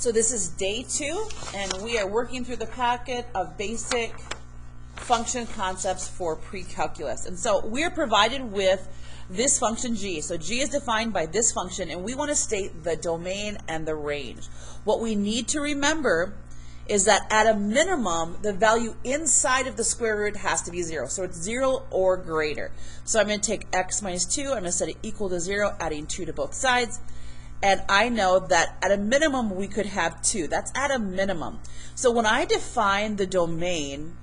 So this is day 2, and we are working through the packet of basic function concepts for pre-calculus. And so we're provided with this function g. So g is defined by this function, and we want to state the domain and the range. What we need to remember is that at a minimum, the value inside of the square root has to be 0. So it's 0 or greater. So I'm going to take x minus 2, I'm going to set it equal to 0, adding 2 to both sides. And I know that at a minimum we could have 2. That's at a minimum. So when I define the domain,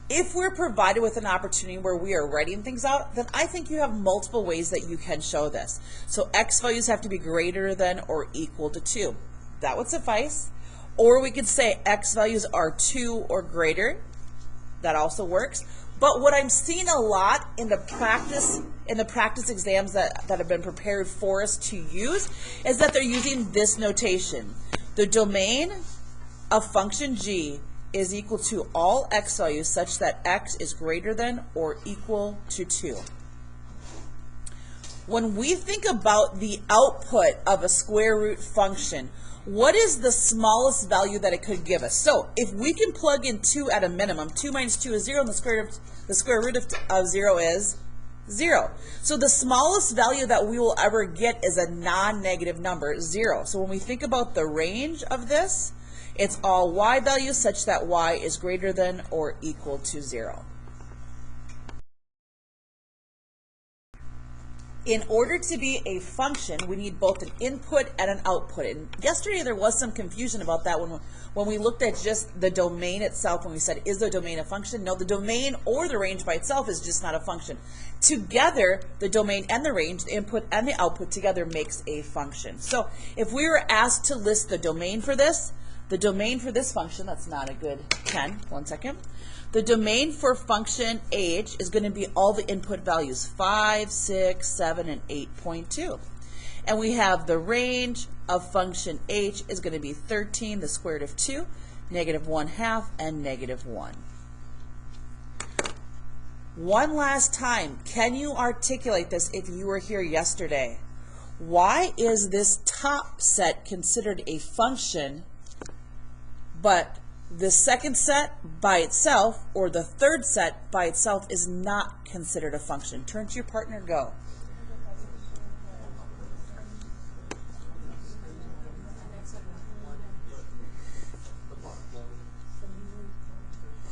if we're provided with an opportunity where we are writing things out, then I think you have multiple ways that you can show this. So x values have to be greater than or equal to 2. That would suffice. Or we could say x values are 2 or greater. That also works. But what I'm seeing a lot in the practice exams that have been prepared for us to use is that they're using this notation. The domain of function g is equal to all x values such that x is greater than or equal to 2. When we think about the output of a square root function, what is the smallest value that it could give us? So if we can plug in 2 at a minimum, 2 minus 2 is 0, and the square root of 0 is 0. So the smallest value that we will ever get is a non-negative number, 0. So when we think about the range of this, it's all y values such that y is greater than or equal to 0. In order to be a function, we need both an input and an output. And yesterday there was some confusion about that when we looked at just the domain itself, when we said, is the domain a function? No, the domain or the range by itself is just not a function. Together, the domain and the range, the input and the output together makes a function. So if we were asked to list the domain for this function, that's not a good 10, 1 second. The domain for function h is going to be all the input values, 5, 6, 7, and 8.2. And we have the range of function h is going to be 13, the square root of 2, negative 1/2, and negative 1. One last time, can you articulate this if you were here yesterday? Why is this top set considered a function, but the second set by itself or the third set by itself is not considered a function? Turn to your partner, go.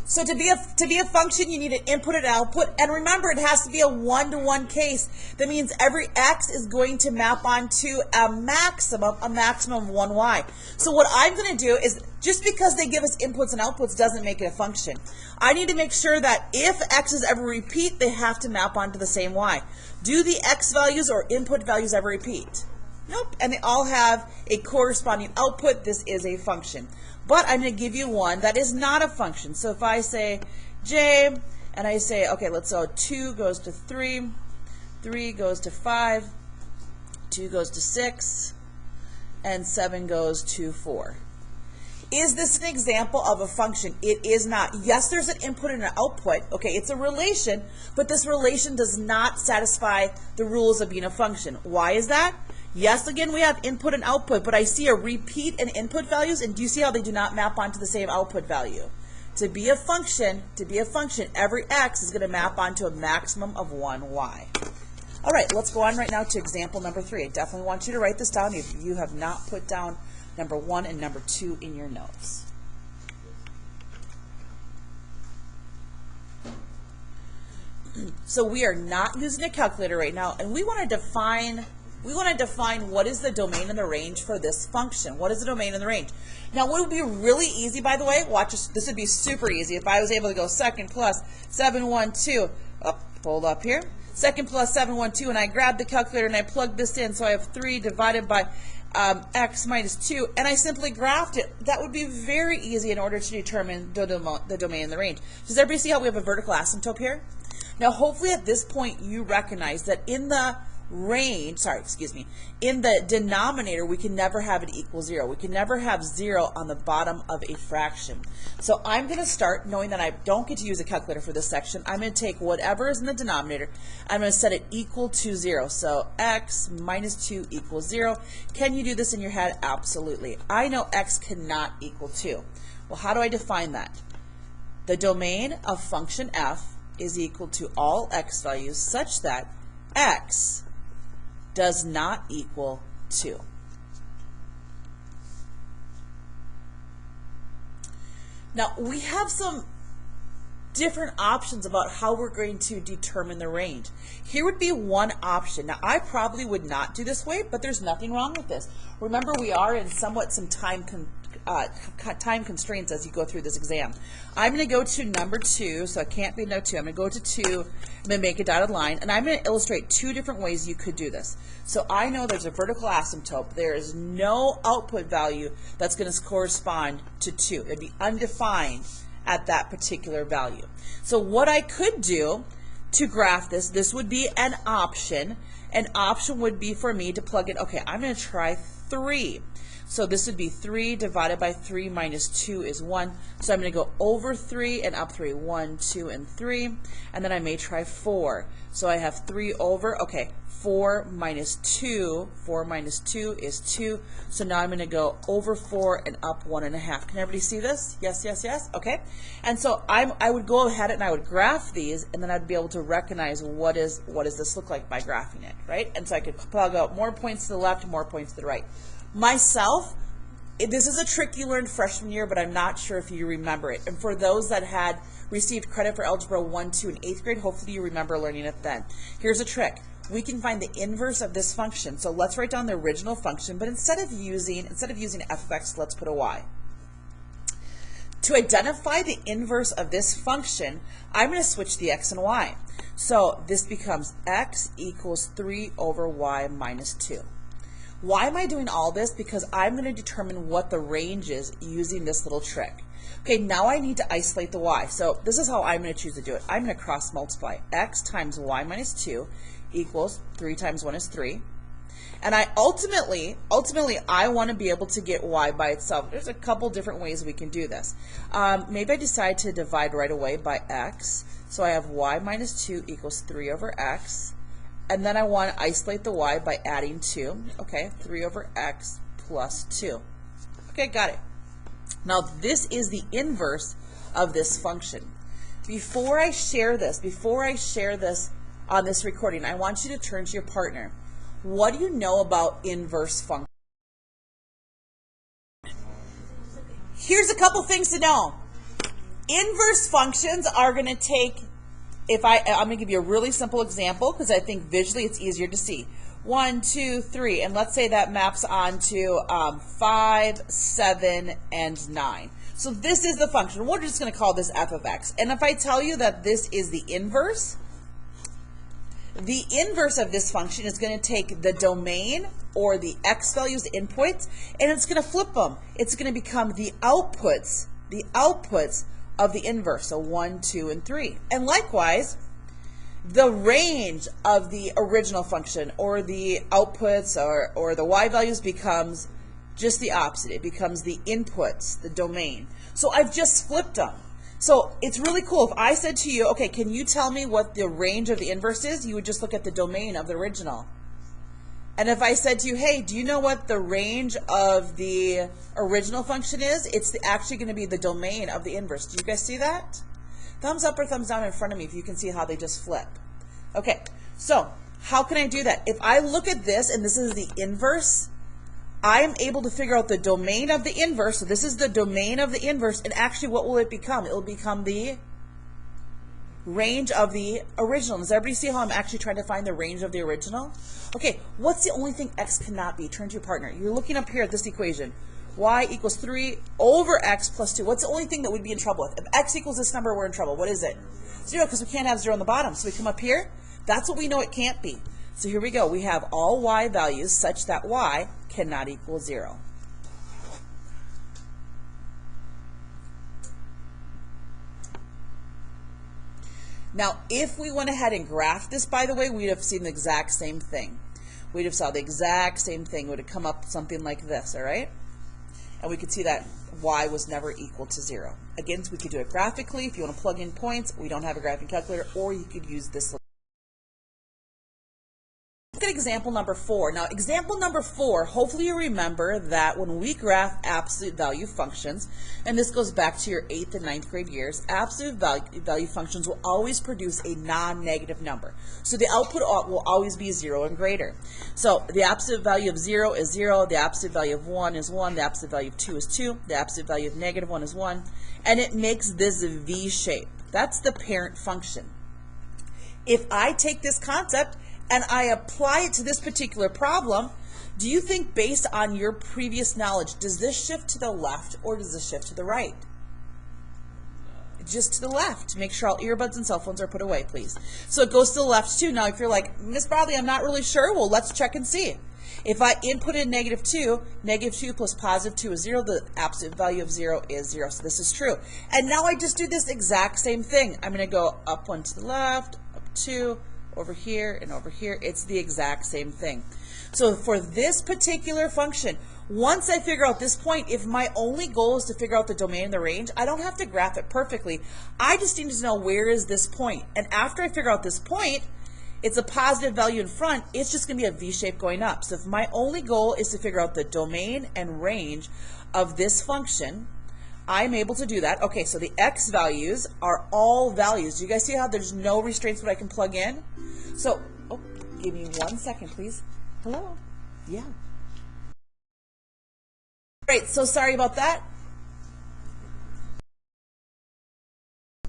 So to be a function, you need an input and output, and remember, it has to be a one-to-one case. That means every x is going to map onto a maximum of 1y. So what I'm going to do is, just because they give us inputs and outputs doesn't make it a function. I need to make sure that if x's ever repeat, they have to map onto the same y. Do the x values or input values ever repeat? Nope, and they all have a corresponding output. This is a function. But I'm going to give you one that is not a function. So if I say j, and I say, okay, let's go 2 goes to 3, 3 goes to 5, 2 goes to 6, and 7 goes to 4. Is this an example of a function? It is not. Yes, there's an input and an output. Okay, it's a relation, but this relation does not satisfy the rules of being a function. Why is that? Yes, again, we have input and output, but I see a repeat in input values, and do you see how they do not map onto the same output value? To be a function, every x is going to map onto a maximum of 1y. All right, let's go on right now to example number 3. I definitely want you to write this down if you have not put down number 1 and number 2 in your notes. So we are not using a calculator right now, and we want to define what is the domain and the range for this function. What is the domain and the range? Now, what would be really easy, by the way, watch this, this would be super easy if I was able to go second plus 712, hold up here, second plus 712, and I grab the calculator and I plug this in, so I have 3 divided by x minus 2, and I simply graphed it. That would be very easy in order to determine the domain and the range. Does everybody see how we have a vertical asymptote here? Now, hopefully at this point you recognize that in the range, sorry, excuse me, in the denominator, we can never have it equal 0. We can never have 0 on the bottom of a fraction. So I'm going to start knowing that I don't get to use a calculator for this section. I'm going to take whatever is in the denominator. I'm going to set it equal to 0. So x minus 2 equals 0. Can you do this in your head? Absolutely. I know x cannot equal 2. Well, how do I define that? The domain of function f is equal to all x values such that x does not equal 2. Now, we have some different options about how we're going to determine the range. Here would be one option. Now, I probably would not do this way, but there's nothing wrong with this. Remember, we are in somewhat some time constraints as you go through this exam. I'm going to go to number 2, so it can't be no 2. I'm going to go to 2, I'm going to make a dotted line, and I'm going to illustrate 2 different ways you could do this. So I know there's a vertical asymptote. There is no output value that's going to correspond to 2. It'd be undefined at that particular value. So what I could do to graph this would be an option. An option would be for me to plug in, okay, I'm going to try 3. So this would be 3 divided by 3 minus 2 is 1. So I'm going to go over 3 and up 3. 1, 2, and 3. And then I may try 4. So I have 3 over, okay, 4 minus 2. 4 minus 2 is 2. So now I'm going to go over 4 and up 1.5. Can everybody see this? Yes, yes, yes. Okay. And so I would go ahead and I would graph these, and then I'd be able to recognize what does this look like by graphing it, right? And so I could plug out more points to the left, more points to the right. Myself, this is a trick you learned freshman year, but I'm not sure if you remember it. And for those that had received credit for Algebra 1, 2, and 8th grade, hopefully you remember learning it then. Here's a trick. We can find the inverse of this function. So let's write down the original function, but instead of using f of x, let's put a y. To identify the inverse of this function, I'm going to switch the x and y. So this becomes x equals 3 over y minus 2. Why am I doing all this? Because I'm going to determine what the range is using this little trick. Okay, now I need to isolate the y. So this is how I'm going to choose to do it. I'm going to cross multiply. X times y minus 2 equals 3 times 1 is 3. And I ultimately I want to be able to get y by itself. There's a couple different ways we can do this. Maybe I decide to divide right away by x. So I have y minus 2 equals 3 over x. And then I want to isolate the y by adding 2. Okay, 3 over x plus 2. Okay, got it. Now this is the inverse of this function. Before I share this on this recording, I want you to turn to your partner. What do you know about inverse functions? Here's a couple things to know. Inverse functions are going to take, I'm going to give you a really simple example because I think visually it's easier to see. 1, 2, 3, and let's say that maps onto 5, 7, and 9. So this is the function. We're just going to call this f of x. And if I tell you that this is the inverse of this function is going to take the domain or the x values, the inputs, and it's going to flip them. It's going to become the outputs of the inverse, so 1, 2, and 3. And likewise, the range of the original function or the outputs or the y values becomes just the opposite. It becomes the inputs, the domain. So I've just flipped them. So it's really cool. If I said to you, okay, can you tell me what the range of the inverse is? You would just look at the domain of the original. And if I said to you, hey, do you know what the range of the original function is? It's actually going to be the domain of the inverse. Do you guys see that? Thumbs up or thumbs down in front of me if you can see how they just flip. Okay, so how can I do that? If I look at this and this is the inverse, I am able to figure out the domain of the inverse. So this is the domain of the inverse, and actually what will it become? It will become the range of the original. Does everybody see how I'm actually trying to find the range of the original? Okay, what's the only thing x cannot be? Turn to your partner. You're looking up here at this equation. Y equals 3 over x plus 2. What's the only thing that we'd be in trouble with? If x equals this number, we're in trouble. What is it? 0, because we can't have 0 on the bottom. So we come up here. That's what we know it can't be. So here we go. We have all y values such that y cannot equal 0. Now, if we went ahead and graphed this, by the way, we'd have seen the exact same thing. we'd have saw the exact same thing. It would have come up something like this, all right? And we could see that y was never equal to 0. Again, we could do it graphically. If you want to plug in points, we don't have a graphing calculator, or you could use this. Look at example number 4. Now, example number 4, hopefully you remember that when we graph absolute value functions, and this goes back to your 8th and 9th grade years, absolute value functions will always produce a non-negative number. So the output will always be 0 and greater. So the absolute value of 0 is 0, the absolute value of 1 is 1, the absolute value of 2 is 2, the absolute value of negative 1 is 1, and it makes this V shape. That's the parent function. If I take this concept and I apply it to this particular problem, do you think based on your previous knowledge, does this shift to the left or does this shift to the right? Just to the left. Make sure all earbuds and cell phones are put away, please. So it goes to the left too. Now if you're like, Miss Bradley, I'm not really sure, well, let's check and see. If I input in -2, -2 plus +2 is 0, the absolute value of 0 is 0. So this is true. And now I just do this exact same thing. I'm going to go up 1 to the left, up 2, over here, and over here. It's the exact same thing. So for this particular function, once I figure out this point, if my only goal is to figure out the domain and the range, I don't have to graph it perfectly. I just need to know where is this point. And after I figure out this point, it's a positive value in front, it's just going to be a V shape going up. So if my only goal is to figure out the domain and range of this function, I'm able to do that. Okay, so the x values are all values. Do you guys see how there's no restraints what I can plug in? So, oh, give me 1 second, please. Hello? Yeah. Great, so sorry about that.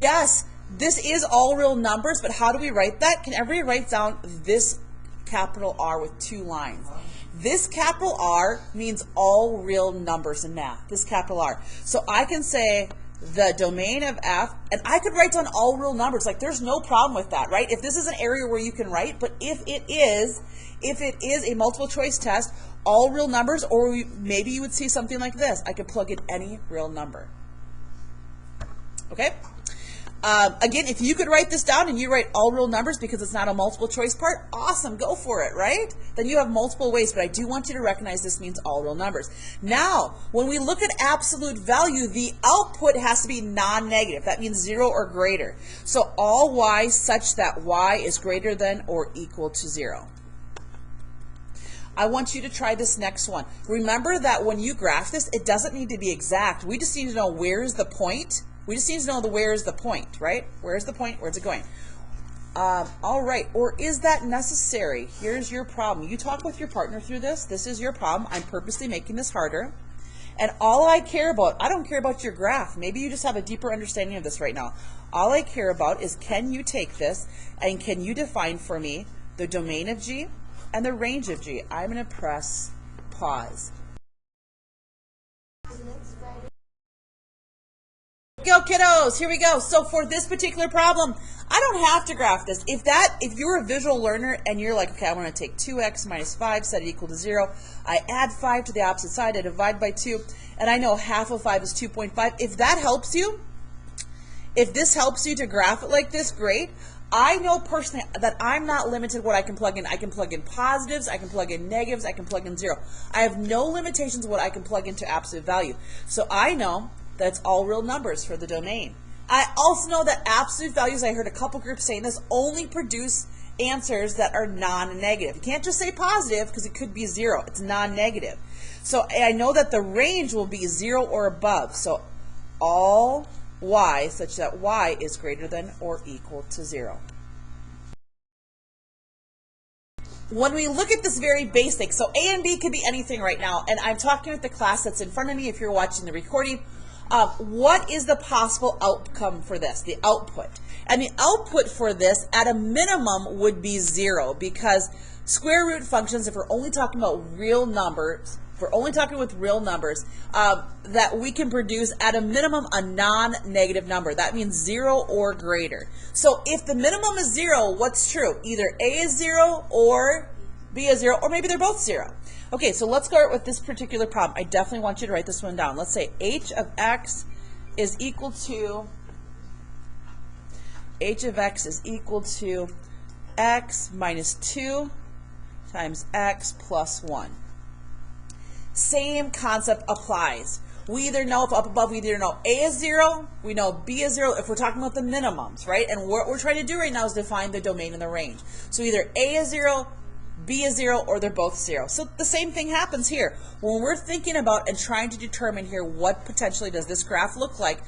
Yes, this is all real numbers, but how do we write that? Can everybody write down this capital R with 2 lines? This capital R means all real numbers in math, this capital R. So I can say the domain of f, and I could write down all real numbers. Like there's no problem with that, right? If this is an area where you can write, but if it is a multiple choice test, all real numbers, or maybe you would see something like this. I could plug in any real number. Okay? Again, if you could write this down and you write all real numbers because it's not a multiple choice part, awesome, go for it, right? Then you have multiple ways, but I do want you to recognize this means all real numbers. Now, when we look at absolute value, the output has to be non-negative. That means 0 or greater. So all y such that y is greater than or equal to 0. I want you to try this next one. Remember that when you graph this, it doesn't need to be exact. We just need to know where is the point. We just need to know where is the point, right? Where's the point? Where's it going? All right. Or is that necessary? Here's your problem. You talk with your partner through this. This is your problem. I'm purposely making this harder. And all I care about, I don't care about your graph. Maybe you just have a deeper understanding of this right now. All I care about is can you take this and can you define for me the domain of G and the range of G? I'm going to press pause. Go kiddos, here we go. So for this particular problem, I don't have to graph this. If you're a visual learner and you're like, okay, I want to take 2x minus 5, set it equal to 0. I add 5 to the opposite side, I divide by 2, and I know half of 5 is 2.5. If that helps you, if this helps you to graph it like this, great. I know personally that I'm not limited what I can plug in. I can plug in positives, I can plug in negatives, I can plug in 0. I have no limitations what I can plug into absolute value. So I know that's all real numbers for the domain. I also know that absolute values, I heard a couple groups saying this, only produce answers that are non-negative. You can't just say positive because it could be 0. It's non-negative. So I know that the range will be 0 or above. So all y such that y is greater than or equal to 0. When we look at this very basic, so A and B could be anything right now, and I'm talking with the class that's in front of me if you're watching the recording. What is the possible outcome for this, the output? And the output for this, at a minimum, would be 0, because square root functions, if we're only talking about real numbers, if we're only talking with real numbers, that we can produce, at a minimum, a non-negative number. That means 0 or greater. So if the minimum is 0, what's true? Either A is 0 or B is 0, or maybe they're both 0. Okay, so let's start with this particular problem. I definitely want you to write this one down. Let's say h of x is equal to x minus 2 times x plus 1. Same concept applies. We either know if up above, we either know A is 0, we know B is 0, if we're talking about the minimums, right? And what we're trying to do right now is define the domain and the range. So either A is 0, B is 0, or they're both 0. So the same thing happens here. When we're thinking about and trying to determine here what potentially does this graph look like,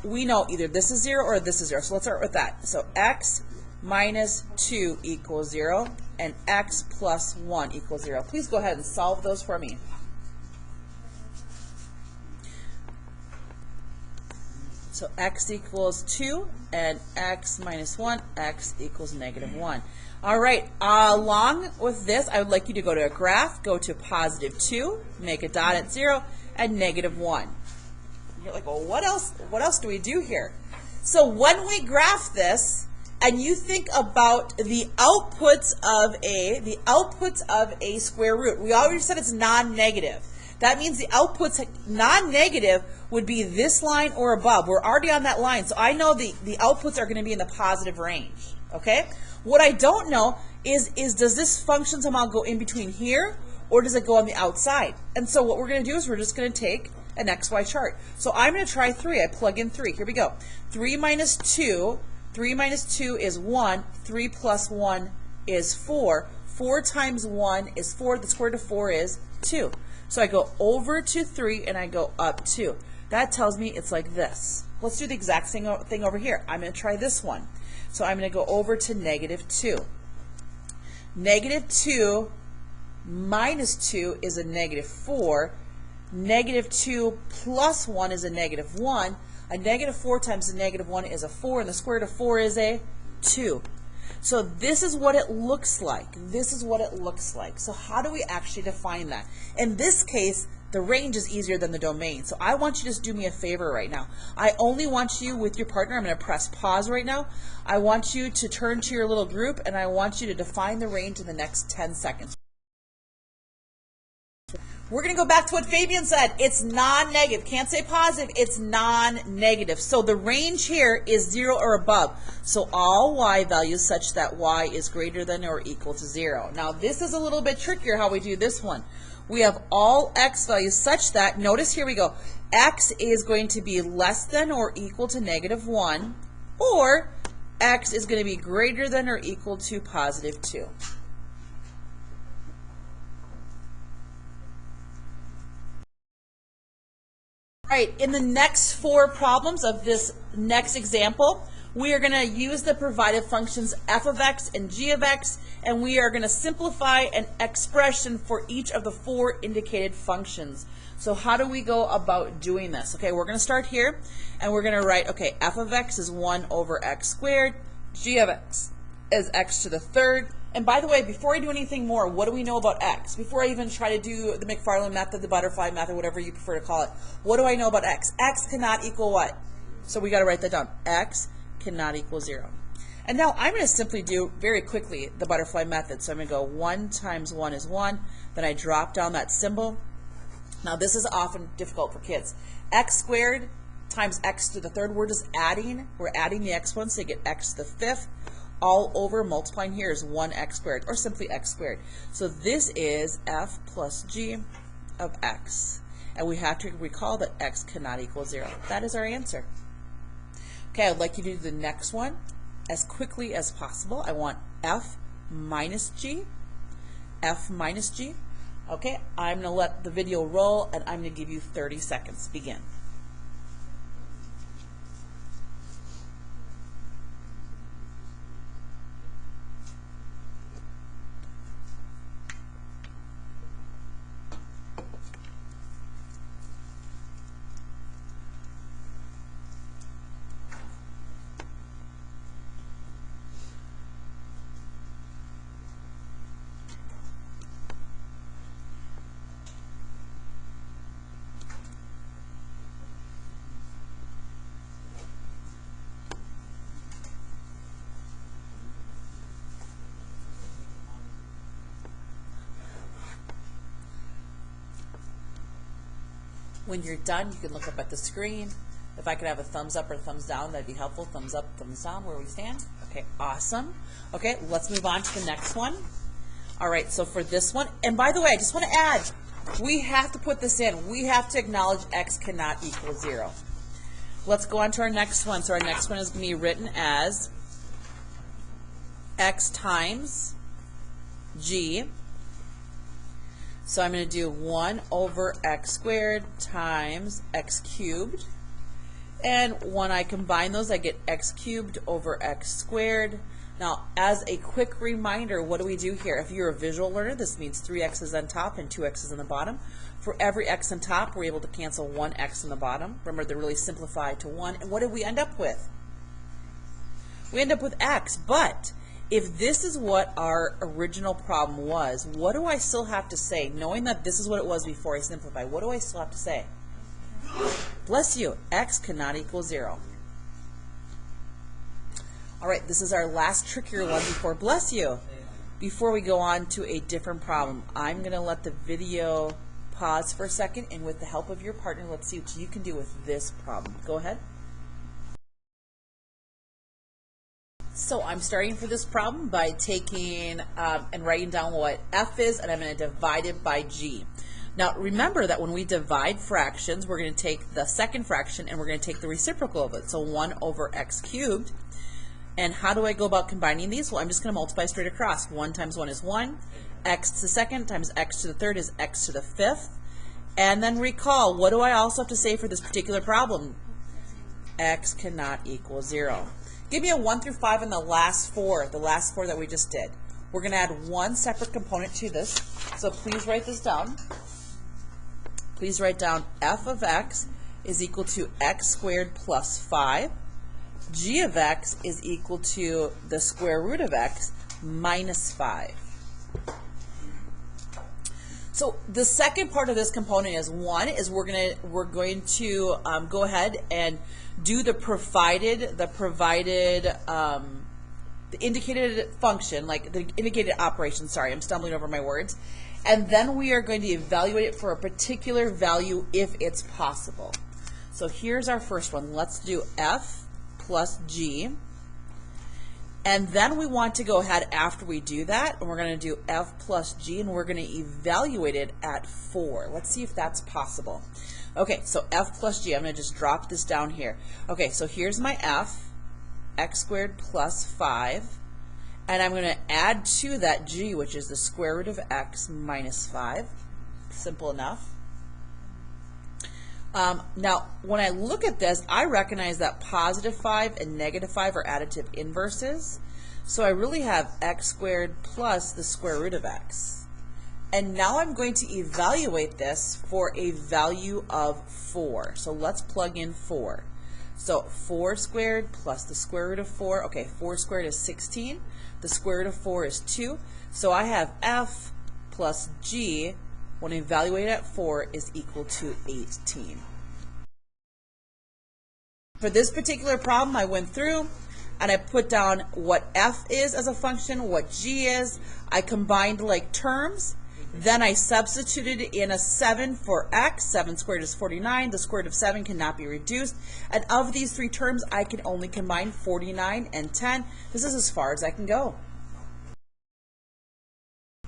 we know either this is 0 or this is 0. So let's start with that. So x minus 2 equals 0, and x plus 1 equals 0. Please go ahead and solve those for me. So x equals 2, and x minus 1, x equals negative 1. All right, along with this, I would like you to go to a graph, go to positive 2, make a dot at 0, and negative 1. You're like, well, what else do we do here? So when we graph this, and you think about the outputs of a square root, we already said it's non-negative. That means the outputs non-negative would be this line or above. We're already on that line, so I know the outputs are going to be in the positive range, okay? What I don't know is does this function somehow go in between here, or does it go on the outside? And so what we're going to do is we're just going to take an XY chart. So I'm going to try 3. I plug in 3. Here we go. 3 minus 2 is 1. 3 plus 1 is 4. 4 times 1 is 4. The square root of 4 is 2. So I go over to 3 and I go up 2. That tells me it's like this. Let's do the exact same thing over here. I'm going to try this one. So I'm going to go over to negative 2. Negative 2 minus 2 is a negative 4. Negative 2 plus 1 is a negative 1. A negative 4 times a negative 1 is a 4, and the square root of 4 is a 2. So this is what it looks like. This is what it looks like. So how do we actually define that? In this case, the range is easier than the domain. So I want you to just do me a favor right now. I only want you with your partner, I'm going to press pause right now. I want you to turn to your little group, and I want you to define the range in the next 10 seconds. We're going to go back to what Fabian said. It's non-negative. Can't say positive. It's non-negative. So the range here is 0 or above. So all y values such that y is greater than or equal to 0. Now this is a little bit trickier how we do this one. We have all x values such that, notice here we go, x is going to be less than or equal to negative 1, or x is going to be greater than or equal to positive 2. Right, in the next 4 problems of this next example, we are going to use the provided functions f of x and g of x, and we are going to simplify an expression for each of the 4 indicated functions. So how do we go about doing this? Okay, we're going to start here, and we're going to write, okay, f of x is 1 over x squared, g of x is x to the third. And by the way, before I do anything more, what do we know about x? Before I even try to do the Macfarlane method, the butterfly method, whatever you prefer to call it, what do I know about x? X cannot equal what? So we got to write that down. X cannot equal 0. And now I'm going to simply do, very quickly, the butterfly method. So I'm going to go 1 times 1 is 1. Then I drop down that symbol. Now this is often difficult for kids. X squared times x to the third. We're just adding. We're adding the exponents to get x to the fifth. All over multiplying here is 1x squared, or simply x squared. So this is f plus g of x. And we have to recall that x cannot equal 0. That is our answer. Okay, I'd like you to do the next one as quickly as possible. I want f minus g. F minus g. Okay, I'm going to let the video roll, and I'm going to give you 30 seconds. Begin. When you're done, you can look up at the screen. If I could have a thumbs up or thumbs down, that'd be helpful. Thumbs up, thumbs down, where we stand. Okay, awesome. Okay, let's move on to the next one. All right, so for this one, and by the way, I just want to add, we have to put this in. We have to acknowledge x cannot equal 0. Let's go on to our next one. So our next one is going to be written as x times g. So I'm going to do 1 over x squared times x cubed. And when I combine those, I get x cubed over x squared. Now, as a quick reminder, what do we do here? If you're a visual learner, this means 3 x's on top and 2 x's on the bottom. For every x on top, we're able to cancel 1 x on the bottom. Remember, they're really simplified to 1. And what did we end up with? We end up with x. But if this is what our original problem was, what do I still have to say? Knowing that this is what it was before I simplify, what do I still have to say? Bless you, x cannot equal 0. All right, this is our last trickier one before, bless you. Before we go on to a different problem, I'm going to let the video pause for a second, and with the help of your partner, let's see what you can do with this problem. Go ahead. So I'm starting for this problem by taking and writing down what f is, and I'm going to divide it by g. Now remember that when we divide fractions, we're going to take the second fraction and we're going to take the reciprocal of it. So 1 over x cubed. And how do I go about combining these? Well, I'm just going to multiply straight across. 1 times 1 is 1. X to the second times x to the third is x to the fifth. And then recall, what do I also have to say for this particular problem? X cannot equal 0. Give me a 1 through 5 on the last four that we just did. We're going to add one separate component to this. So please write this down. Please write down f of x is equal to x squared plus 5. G of x is equal to the square root of x minus 5. So the second part of this component is we're going to go ahead and do the indicated function, like the indicated operation. Sorry, I'm stumbling over my words. And then we are going to evaluate it for a particular value if it's possible. So here's our first one. Let's do f plus g. And then we want to go ahead after we do that, and we're going to do f plus g, and we're going to evaluate it at 4. Let's see if that's possible. Okay, so f plus g, I'm going to just drop this down here. Okay, so here's my f, x squared plus 5, and I'm going to add to that g, which is the square root of x minus 5. Simple enough. Now, when I look at this, I recognize that positive 5 and negative 5 are additive inverses. So I really have x squared plus the square root of x. And now I'm going to evaluate this for a value of 4. So let's plug in 4. So 4 squared plus the square root of 4. Okay, 4 squared is 16. The square root of 4 is 2. So I have f plus g, when evaluated at 4, is equal to 18. For this particular problem, I went through and I put down what f is as a function, what g is. I combined like terms. Then I substituted in a 7 for x. 7 squared is 49. The square root of 7 cannot be reduced. And of these three terms, I can only combine 49 and 10. This is as far as I can go.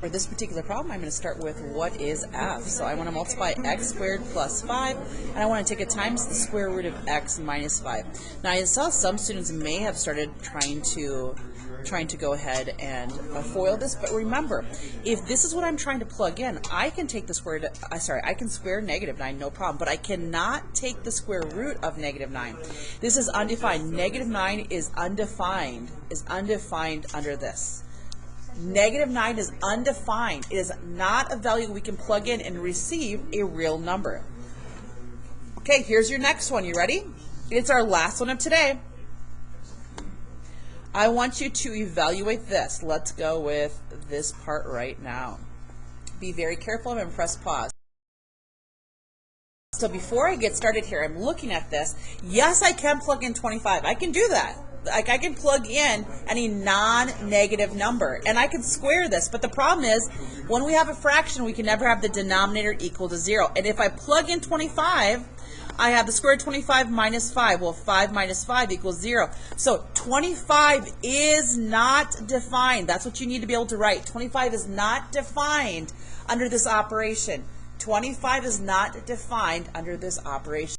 For this particular problem, I'm going to start with what is f. So I want to multiply x squared plus 5, and I want to take it times the square root of x minus 5. Now I saw some students may have started trying to go ahead and FOIL this, but remember, if this is what I'm trying to plug in, I can take the square, I can square negative 9, no problem, but I cannot take the square root of negative 9. This is undefined. Negative 9 is undefined under this. Negative 9 is undefined. It is not a value we can plug in and receive a real number. Okay, here's your next one. You ready? It's our last one of today. I want you to evaluate this. Let's go with this part right now. Be very careful. I'm going to press pause. So before I get started here, I'm looking at this. Yes, I can plug in 25. I can do that. Like I can plug in any non-negative number and I can square this, but the problem is when we have a fraction we can never have the denominator equal to 0, and if I plug in 25 I have the square root of 25 minus 5. Well, 5 minus 5 equals 0. So 25 is not defined. That's what you need to be able to write. 25 is not defined under this operation. 25 is not defined under this operation.